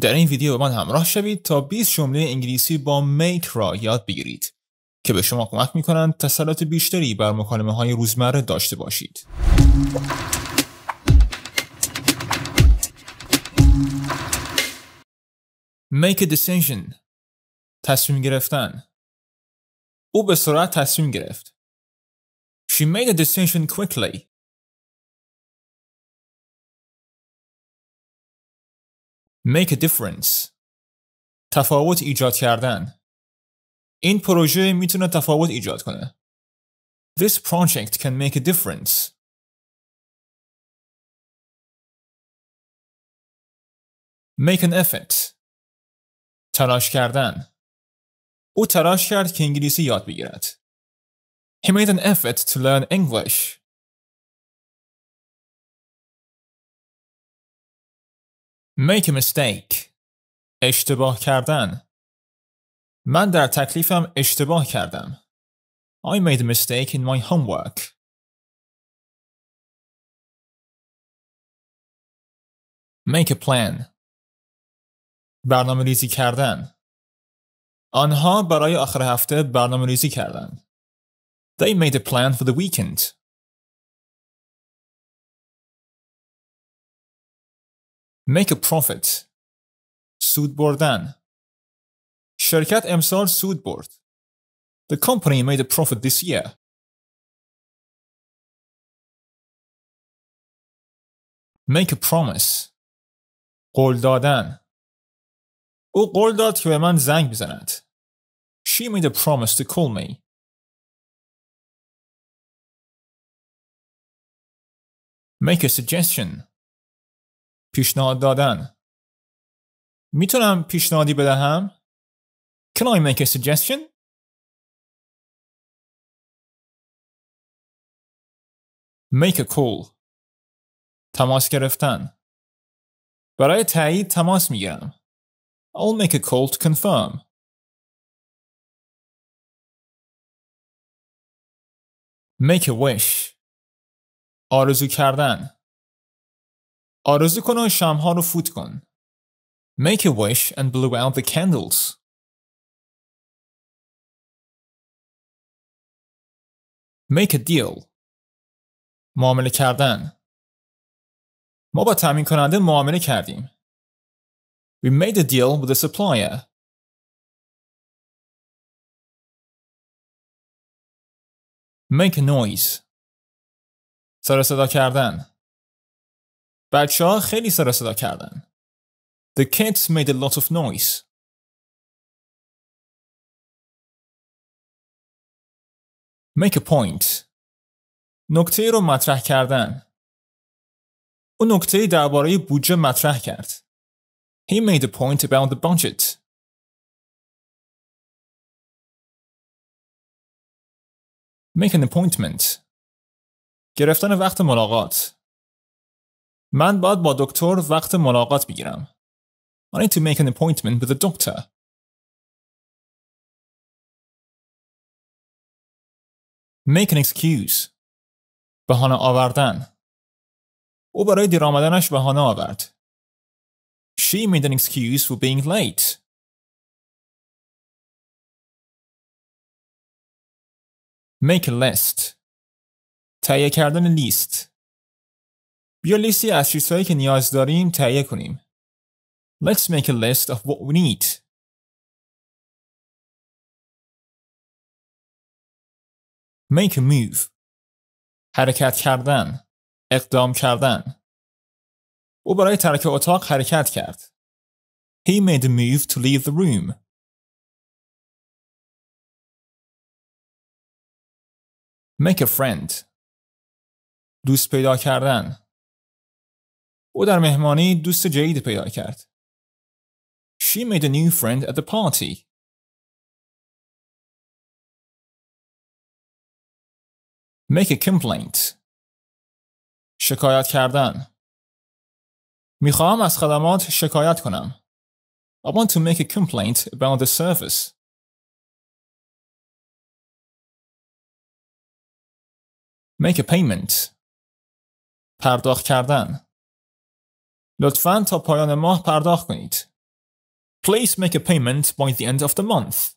در این ویدیو با من همراه شوید تا 20 جمله انگلیسی با make را یاد بگیرید که به شما کمک می‌کنند تسلط بیشتری بر مکالمه‌های روزمره داشته باشید. Make a decision. تصمیم گرفتن. او به سرعت تصمیم گرفت. She made a decision quickly. Make a difference. تفاوت ایجاد کردن. این پروژه میتونه تفاوت ایجاد کنه. This project can make a difference. Make an effort. تلاش کردن. او تلاش کرد که انگلیسی یاد بگیرد. He made an effort to learn English. Make a mistake. اشتباه کردن. من در تکلیفم اشتباه کردم. I made a mistake in my homework. Make a plan. برنامه‌ریزی کردن. آنها برای آخر هفته برنامه‌ریزی کردند. They made a plan for the weekend. Make a profit. سود بردن. شرکت امسال سود برد. The company made a profit this year. Make a promise. قول دادن. او قول داد که به من زنگ بزند. She made a promise to call me. Make a suggestion. پیشنهاد دادن. میتونم پیشنهادی بدهم؟ Can I make a suggestion? Make a call. تماس گرفتن. برای تایید تماس میگیرم. I'll make a call to confirm. Make a wish. آرزو کردن. آرزو کن و شمع‌ها رو فوت کن. Make a wish and blow out the candles. Make a deal. معامله کردن. ما با تامین کننده معامله کردیم. We made a deal with the supplier. Make a noise. سر و صدا کردن. بچه‌ها خیلی سر و صدا کردن. The kids made a lot of noise. Make a point. نکته رو مطرح کردن. او نکته درباره بودجه مطرح کرد. He made a point about the budget. Make an appointment. گرفتن وقت ملاقات. من باید با دکتر وقت ملاقات بگیرم. I need to make an appointment with the doctor. Make an excuse. بهانه آوردن. او برای دیر آمدنش بهانه آورد. She made an excuse for being late. Make a list. تهیه کردن لیست. بیا لیستی از چیزهایی که نیاز داریم تهیه کنیم. Let's make a list of what we need. Make a move. حرکت کردن. اقدام کردن. او برای ترک اتاق حرکت کرد. He made a move to leave the room. Make a friend. دوست پیدا کردن. او در مهمانی دوست جدید پیدا کرد. She made a new friend at the party. Make a complaint. شکایت کردن. میخواهم از خدمات شکایت کنم. I want to make a complaint about the service. Make a payment. پرداخت کردن. لطفاً تا پایان ماه پرداخت کنید. Please make a payment by the end of the month.